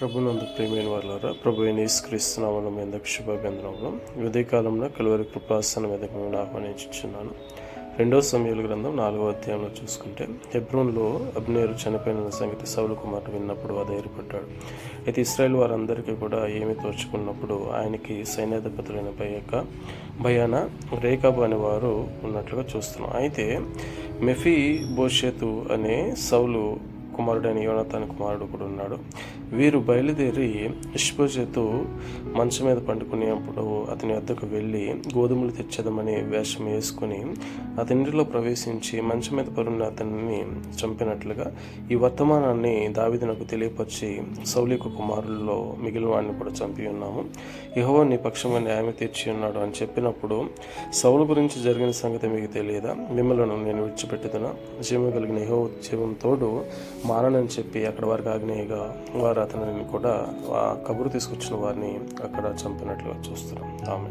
ప్రభునందు ప్రియమైన వాళ్ళారా, ప్రభు అయిన యేసుక్రీస్తు నామమున మీ అందరికీ శుభాభివందనములు. ఉదయకాలంలో కలువరి కృపాసనం మీదకి మిమ్మల్ని ఆహ్వానించుచున్నాను. 2 సమూయేలు గ్రంథం 4వ అధ్యాయంలో చూసుకుంటే, హెబ్రోన్లో అబ్నేరు చనిపోయిన సంగతి సౌలు కుమారుడు విన్నప్పుడు ధైర్యపడ్డాడు. అయితే ఇశ్రాయేల్ వారందరికీ కూడా ఏమి తోచుకున్నప్పుడు ఆయనకి సైన్యాధిపతులైన భయాన రేకాబు అనే వారు ఉన్నట్లుగా చూస్తున్నాం. అయితే మెఫీబోషెతు అనే సౌలు కుమారుడైన యోనాతాను కుమారుడు కూడా ఉన్నాడు. వీరు బయలుదేరి ఇష్బోషెతు మంచం మీద పండుకునేప్పుడు అతని వద్దకు వెళ్ళి గోధుమలు తెచ్చేదమని వేషం వేసుకుని అతనిలో ప్రవేశించి మంచం మీద పరున్న అతనిని చంపినట్లుగా ఈ వర్తమానాన్ని దావీదునకు తెలియపరిచి సౌలు యొక్క కుమారుల్లో మిగిలిన వాడిని కూడా చంపి ఉన్నాము, యెహోవా నీ పక్షంగా న్యాయం తీర్చి ఉన్నాడు అని చెప్పినప్పుడు, సౌలు గురించి జరిగిన సంగతి మీకు తెలియదా? మిమ్మల్ని నేను విడిచిపెట్టుదునా? జీవం కలిగిన యెహోవా జీవం తోడు మానని చెప్పి అక్కడ వారికి ఆజ్ఞేయగా వారు అతనిని కూడా ఆ కబురు తీసుకొచ్చిన వారిని అక్కడ చంపినట్లుగా చూస్తున్నాం. ఆమె